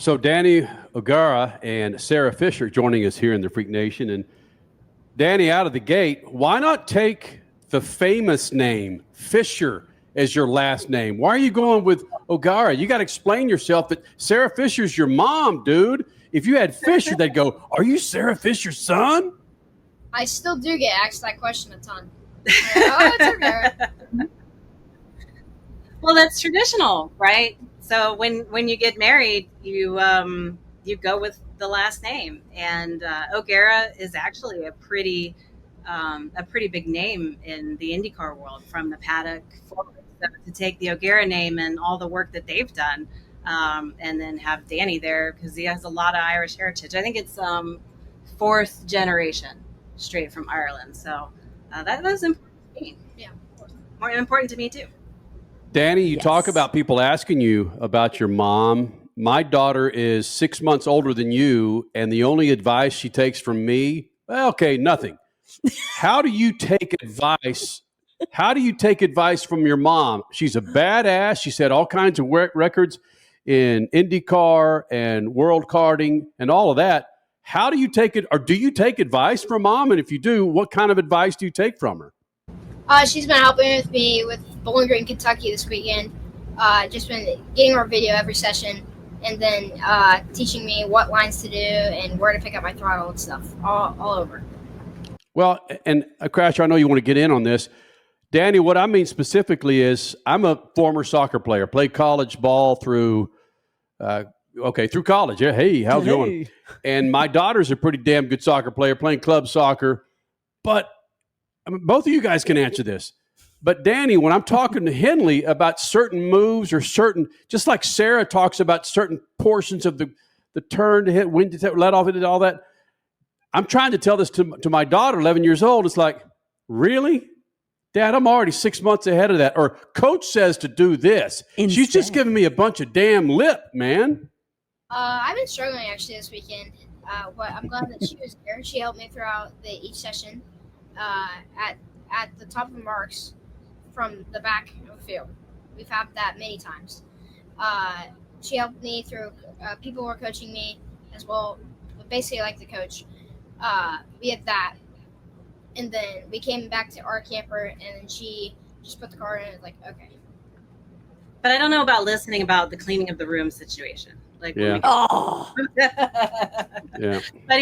So Danny O'Gara and Sarah Fisher joining us here in the Freak Nation. And Danny, out of the gate, why not take the famous name Fisher as your last name? Why are you going with O'Gara? You got to explain yourself that Sarah Fisher's your mom, dude. If you had Fisher, they'd go, "Are you Sarah Fisher's son?" I still do get asked that question a ton. Oh, it's O'Gara. Well, that's traditional, right? So when you get married, you go with the last name, and O'Gara is actually a pretty big name in the IndyCar world from the paddock forward. So to take the O'Gara name and all the work that they've done, and then have Danny there because he has a lot of Irish heritage. I think it's fourth generation straight from Ireland. So that was important to me. Yeah, more important to me too. Danny, you talk about people asking you about your mom. My daughter is 6 months older than you, and the only advice she takes from me, nothing. How do you take advice? How do you take advice from your mom? She's a badass. She set all kinds of records in IndyCar and world karting and all of that. How do you take it, or do you take advice from mom? And if you do, what kind of advice do you take from her? She's been helping with me with Bowling Green, Kentucky this weekend. Just been getting our video every session, and then teaching me what lines to do and where to pick up my throttle and stuff, all over. Well, and Crash, I know you want to get in on this. Danny, what I mean specifically is I'm a former soccer player, played college ball through college. Yeah, hey, how's it going? And my daughter's a pretty damn good soccer player, playing club soccer. But I mean, both of you guys can answer this. But Danny, when I'm talking to Henley about certain moves or just like Sarah talks about certain portions of the turn to hit, when to let off it and all that, I'm trying to tell this to my daughter, 11 years old. It's like, really? Dad, I'm already 6 months ahead of that. Or coach says to do this. Insane. She's just giving me a bunch of damn lip, man. I've been struggling actually this weekend. But I'm glad that she was there. She helped me throughout each session at the top of the marks from the back of the field. We've had that many times. She helped me through people were coaching me as well, but basically like the coach. We had that. And then we came back to our camper, and then she just put the car in and was like, okay. But I don't know about listening about the cleaning of the room situation. Like, yeah. Yeah. But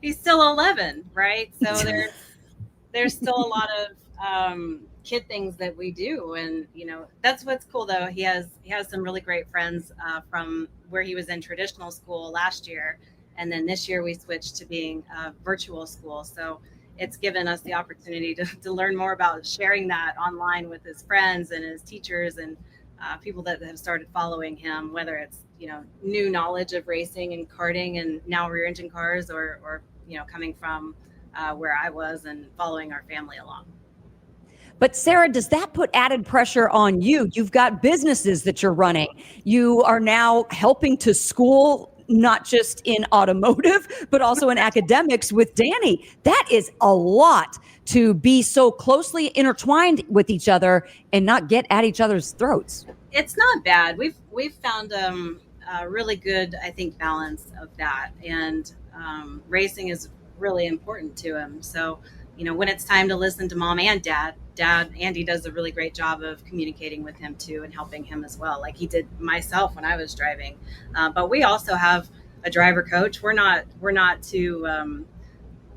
he's still 11, right? So there's still a lot of kid things that we do, and that's what's cool though. He has some really great friends from where he was in traditional school last year. And then this year we switched to being a virtual school. So it's given us the opportunity to learn more about sharing that online with his friends and his teachers and people that have started following him, whether it's, new knowledge of racing and karting and now rear engine cars or coming from where I was and following our family along. But Sarah, does that put added pressure on you? You've got businesses that you're running. You are now helping to school, not just in automotive, but also in academics with Danny. That is a lot to be so closely intertwined with each other and not get at each other's throats. It's not bad. We've found a really good, I think, balance of that. And racing is really important to him. So, when it's time to listen to mom and dad, Andy does a really great job of communicating with him too and helping him as well, like he did myself when I was driving. But we also have a driver coach. We're not too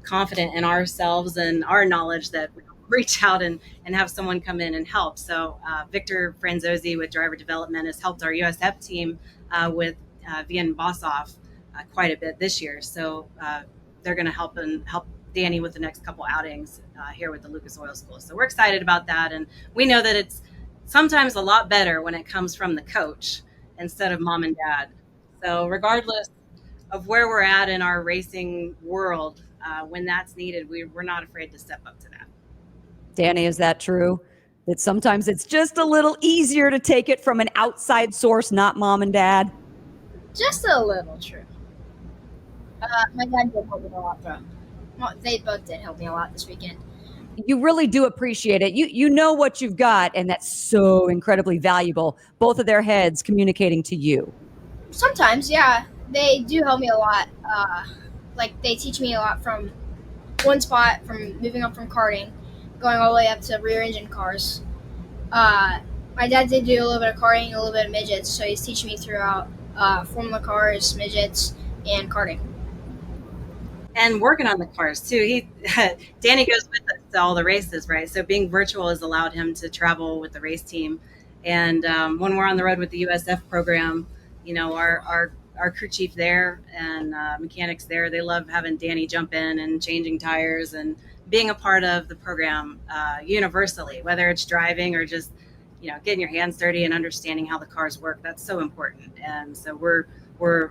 confident in ourselves and our knowledge that we reach out and have someone come in and help. So Victor Franzosi with driver development has helped our USF team with Vian Bossoff quite a bit this year. So they're going to help Danny with the next couple outings here with the Lucas Oil School. So we're excited about that. And we know that it's sometimes a lot better when it comes from the coach instead of mom and dad. So regardless of where we're at in our racing world, when that's needed, we're not afraid to step up to that. Danny, is that true? That sometimes it's just a little easier to take it from an outside source, not mom and dad? Just a little true. My dad did help me a lot though. Well, they both did help me a lot this weekend. You really do appreciate it. You know what you've got, and that's so incredibly valuable. Both of their heads communicating to you. Sometimes, yeah, they do help me a lot. Like they teach me a lot from one spot, from moving up from karting, going all the way up to rear engine cars. Uh, my dad did do a little bit of karting, a little bit of midgets, so he's teaching me throughout Formula cars, midgets, and karting. And working on the cars too. Danny goes with us to all the races, right? So being virtual has allowed him to travel with the race team. And when we're on the road with the USF program, our crew chief there and mechanics there, they love having Danny jump in and changing tires and being a part of the program universally, whether it's driving or just getting your hands dirty and understanding how the cars work. That's so important. And so we're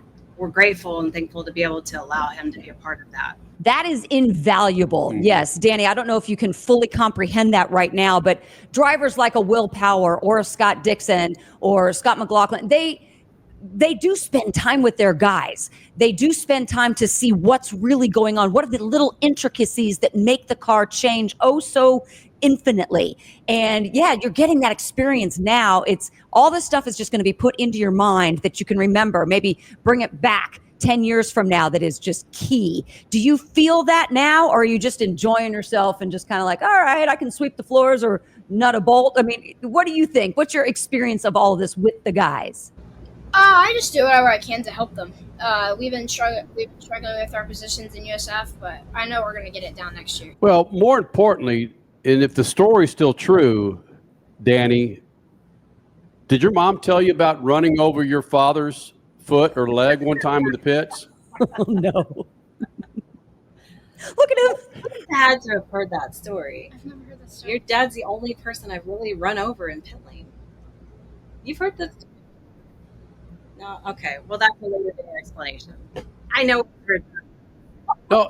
grateful and thankful to be able to allow him to be a part of that. That is invaluable. Yes, Danny, I don't know if you can fully comprehend that right now, but drivers like a Will Power or a Scott Dixon or Scott McLaughlin, they do spend time with their guys. They do spend time to see what's really going on. What are the little intricacies that make the car change so infinitely? And yeah, you're getting that experience now. It's all this stuff is just going to be put into your mind that you can remember, maybe bring it back 10 years from now. That is just key. Do you feel that now, or are you just enjoying yourself and just kind of like, all right, I can sweep the floors or nut a bolt? I mean, what do you think? What's your experience of all of this with the guys? I just do whatever I can to help them. We've been struggling with our positions in USF, but I know we're going to get it down next year. Well, more importantly, and if the story's still true, Danny, did your mom tell you about running over your father's foot or leg one time in the pits? Oh, no. Look at him. I had to have heard that story. I've never heard that story. Your dad's the only person I've really run over in pit lane. You've heard this? No? Okay. Well, that's a little bit of an explanation. I know we've heard that. No,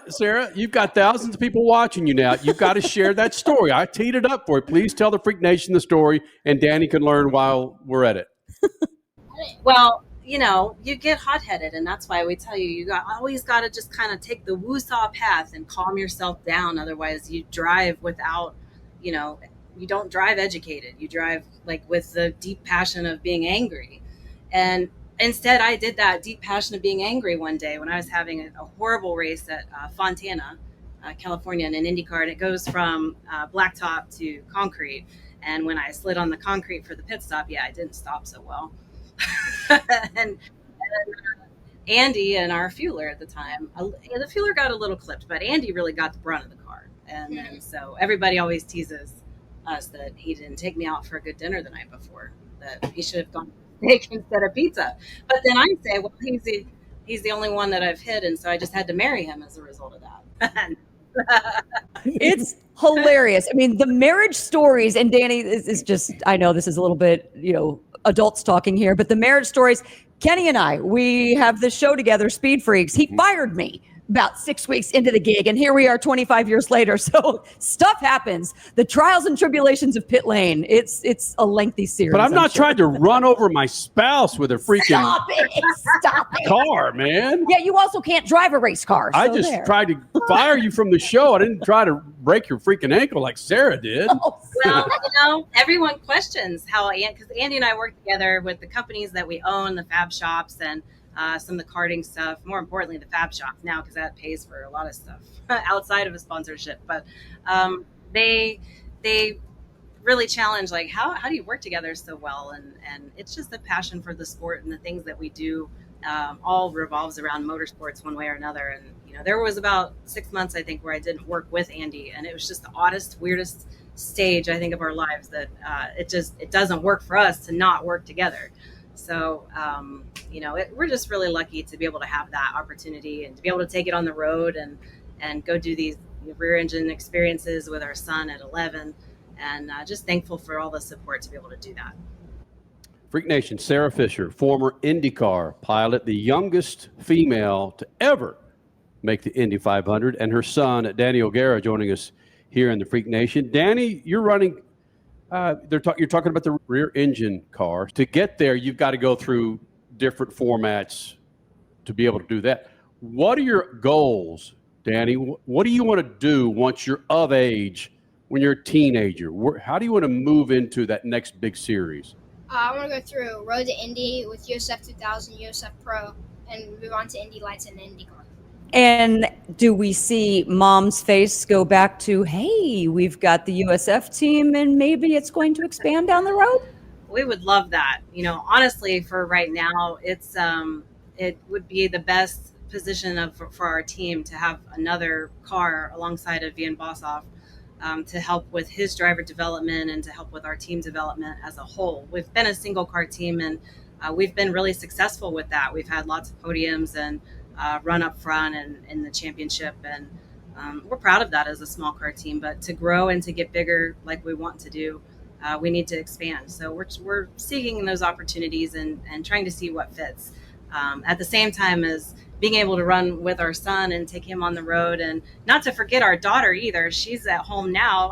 Sarah, you've got thousands of people watching you now. You've got to share that story. I teed it up for you. Please tell the Freak Nation the story, and Danny can learn while we're at it. Well, you get hot-headed, and that's why we tell you always got to just kind of take the woo-saw path and calm yourself down. Otherwise, you drive without, you don't drive educated. You drive like with the deep passion of being angry. And instead, I did that deep passion of being angry one day when I was having a horrible race at Fontana, California, in an IndyCar, and it goes from blacktop to concrete. And when I slid on the concrete for the pit stop, I didn't stop so well. and Andy and our fueler at the time, the fueler got a little clipped, but Andy really got the brunt of the car. And then, so everybody always teases us that he didn't take me out for a good dinner the night before, that he should have gone steak instead of pizza. But then I say, well, he's the only one that I've hit, and so I just had to marry him as a result of that. It's hilarious. I mean, the marriage stories, and Danny is just, I know this is a little bit, adults talking here, but the marriage stories, Kenny and I, we have this show together, Speed Freaks. He fired me about 6 weeks into the gig, and here we are 25 years later. So stuff happens. The trials and tribulations of pit lane. It's a lengthy series. But I'm not trying to run over my spouse with a freaking Stop it. car, man. Yeah, you also can't drive a race car. I just tried to fire you from the show. I didn't try to break your freaking ankle like Sarah did. Oh, well, everyone questions how, because Andy and I work together with the companies that we own, the fab shops, and some of the karting stuff, more importantly, the fab shops now, because that pays for a lot of stuff outside of a sponsorship. But they really challenge, like, how do you work together so well? And it's just the passion for the sport, and the things that we do all revolves around motorsports one way or another. And, there was about 6 months, I think, where I didn't work with Andy, and it was just the oddest, weirdest stage, I think, of our lives, that it doesn't work for us to not work together. So, we're just really lucky to be able to have that opportunity and to be able to take it on the road and go do these rear engine experiences with our son at 11, and just thankful for all the support to be able to do that. Freak Nation, Sarah Fisher, former IndyCar pilot, the youngest female to ever make the Indy 500, and her son, Danny O'Gara, joining us here in the Freak Nation. Danny, you're running... you're talking about the rear engine car. To get there, you've got to go through different formats to be able to do that. What are your goals, Danny? What do you want to do once you're of age, when you're a teenager? How do you want to move into that next big series? I want to go through Road to Indy with USF 2000, USF Pro, and move on to Indy Lights and IndyCar. And do we see mom's face go back to, hey, we've got the USF team and maybe it's going to expand down the road? We would love that. Honestly, for right now, it would be the best position for our team to have another car alongside of Ian Bossoff, to help with his driver development and to help with our team development as a whole. We've been a single car team, and we've been really successful with that. We've had lots of podiums and run up front and in the championship, and we're proud of that as a small car team. But to grow and to get bigger like we want to do, we need to expand. So we're seeking those opportunities and trying to see what fits. At the same time as being able to run with our son and take him on the road, and not to forget our daughter either. She's at home now.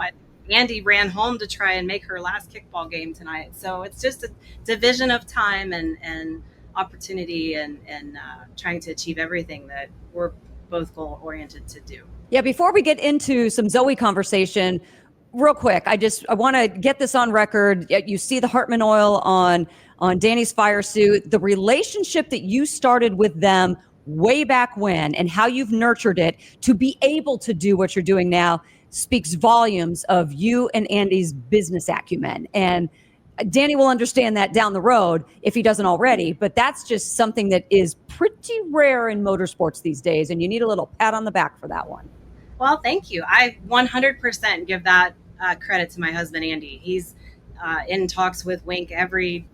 Andy ran home to try and make her last kickball game tonight. So it's just a division of time and opportunity and trying to achieve everything that we're both goal oriented to do. Yeah, before we get into some Zoe conversation, real quick, I want to get this on record. You see the Hartman oil on Danny's fire suit, the relationship that you started with them way back when and how you've nurtured it to be able to do what you're doing now speaks volumes of you and Andy's business acumen. And Danny will understand that down the road if he doesn't already, but that's just something that is pretty rare in motorsports these days. And you need a little pat on the back for that one. Well, thank you. I 100% give that credit to my husband, Andy. He's in talks with Wink every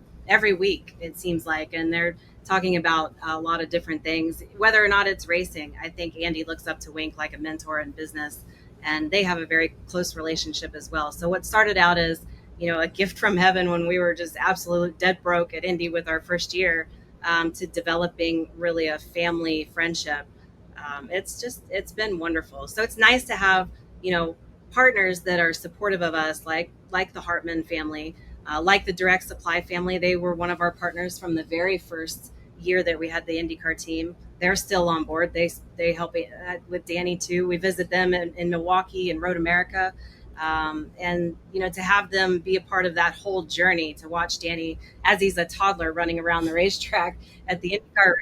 week, it seems like, and they're talking about a lot of different things, whether or not it's racing. I think Andy looks up to Wink like a mentor in business, and they have a very close relationship as well. So what started out as, a gift from heaven when we were just absolutely dead broke at Indy with our first year, to developing really a family friendship. It's been wonderful. So it's nice to have, partners that are supportive of us, like the Hartman family, like the Direct Supply family. They were one of our partners from the very first year that we had the IndyCar team. They're still on board. They help with Danny too. We visit them in Milwaukee and Road America. And to have them be a part of that whole journey, to watch Danny as he's a toddler running around the racetrack at the IndyCar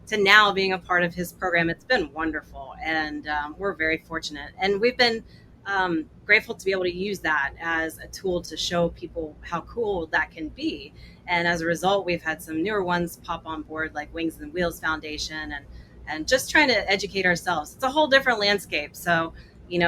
to now being a part of his program, it's been wonderful. And we're very fortunate. And we've been grateful to be able to use that as a tool to show people how cool that can be. And as a result, we've had some newer ones pop on board, like Wings and Wheels Foundation, and just trying to educate ourselves. It's a whole different landscape. So,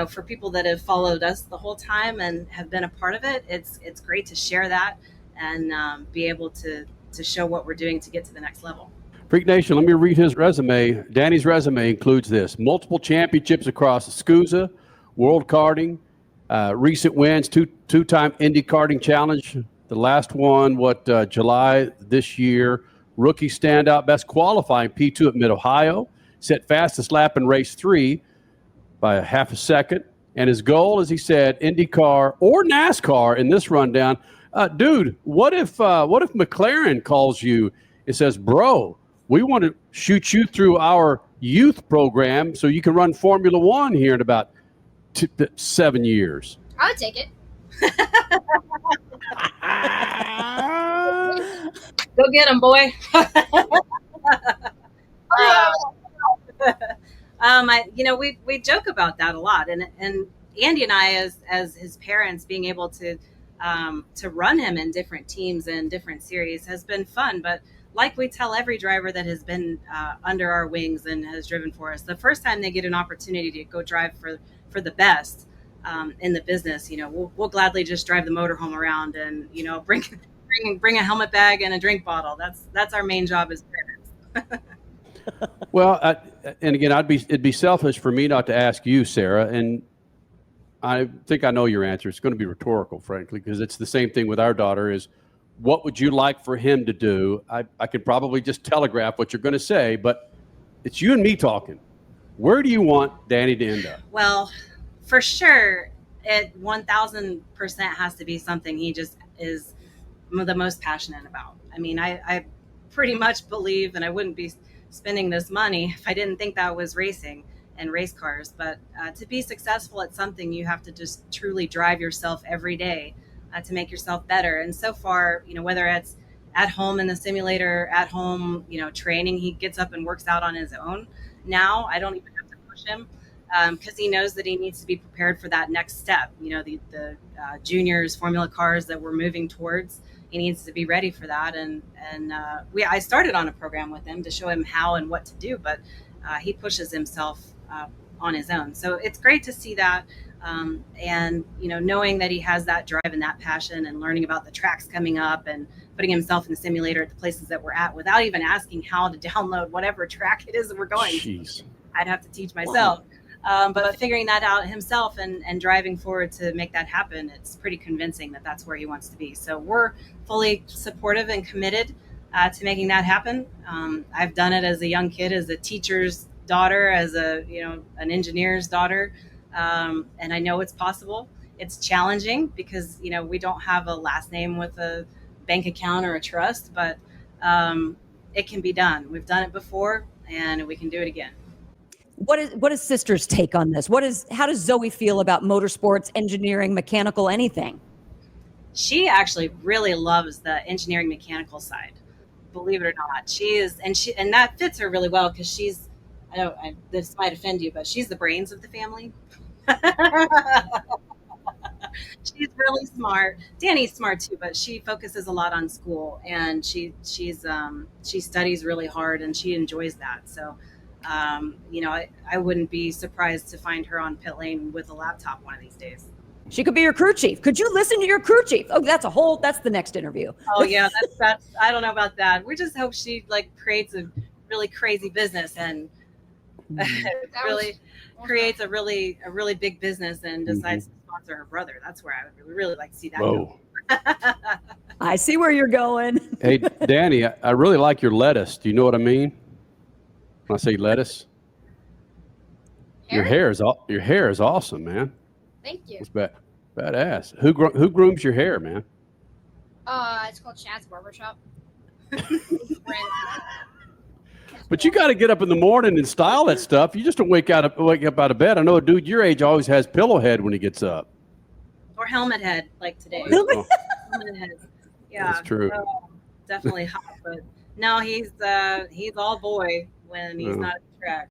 for people that have followed us the whole time and have been a part of it, it's great to share that and be able to show what we're doing to get to the next level. Freak Nation, let me read his resume. Danny's resume includes this: multiple championships across SCUSA, World Karting, recent wins, two-time Indy Karting Challenge. The last one, July this year. Rookie standout, best qualifying P2 at Mid-Ohio. Set fastest lap in race 3 by a half a second. And his goal, as he said, IndyCar or NASCAR in this rundown. Dude, what if McLaren calls you and says, bro, we want to shoot you through our youth program so you can run Formula One here in about 7 years? I would take it. Go get him, boy. We joke about that a lot, and Andy and I, as his parents, being able to run him in different teams and different series has been fun. But like we tell every driver that has been under our wings and has driven for us, the first time they get an opportunity to go drive for the best in the business, we'll gladly just drive the motorhome around and bring a helmet bag and a drink bottle. That's our main job as parents. Well, and again, it'd be selfish for me not to ask you, Sarah, and I think I know your answer. It's going to be rhetorical, frankly, because it's the same thing with our daughter is, what would you like for him to do? I could probably just telegraph what you're going to say, but it's you and me talking. Where do you want Danny to end up? Well, for sure, it 1,000% has to be something he just is the most passionate about. I mean, I pretty much believe, and I wouldn't be spending this money if I didn't think that was racing and race cars. But to be successful at something, you have to just truly drive yourself every day to make yourself better. And so far, whether it's at home in the simulator, at home, training, he gets up and works out on his own. Now I don't even have to push him because he knows that he needs to be prepared for that next step. The juniors formula cars that we're moving towards. He needs to be ready for that. And I started on a program with him to show him how and what to do, but he pushes himself on his own. So it's great to see that. And knowing that he has that drive and that passion, and learning about the tracks coming up, and putting himself in the simulator at the places that we're at without even asking how to download whatever track it is that we're going. Jeez. I'd have to teach myself. But figuring that out himself and driving forward to make that happen, it's pretty convincing that that's where he wants to be. So we're fully supportive and committed to making that happen. I've done it as a young kid, as a teacher's daughter, as an engineer's daughter. And I know it's possible. It's challenging because, we don't have a last name with a bank account or a trust, but it can be done. We've done it before, and we can do it again. What is sister's take on this? How does Zoe feel about motorsports, engineering, mechanical, anything? She actually really loves the engineering mechanical side, believe it or not. She is, and that fits her really well because she's, this might offend you, but she's the brains of the family. She's really smart. Danny's smart too, but she focuses a lot on school, and she studies really hard, and she enjoys that. So, I wouldn't be surprised to find her on pit lane with a laptop one of these days. She could be your crew chief. Could you listen to your crew chief? Oh, that's the next interview. Oh yeah, that's I don't know about that. We just hope she creates a really crazy business and really creates a really big business and decides to sponsor her brother. That's where I would really like to see that go. I see where you're going. Hey, Danny, I really like your lettuce. Do you know what I mean when I say lettuce? Your hair is awesome, man. Thank you. It's badass. Who grooms your hair, man? It's called Chad's Barbershop. But you got to get up in the morning and style that stuff. You just don't wake up out of bed. I know a dude your age always has pillow head when he gets up. Or helmet head, like today. Oh. Helmet head. Yeah, that's true. So, definitely hot, but no, he's all boy when he's not at the track.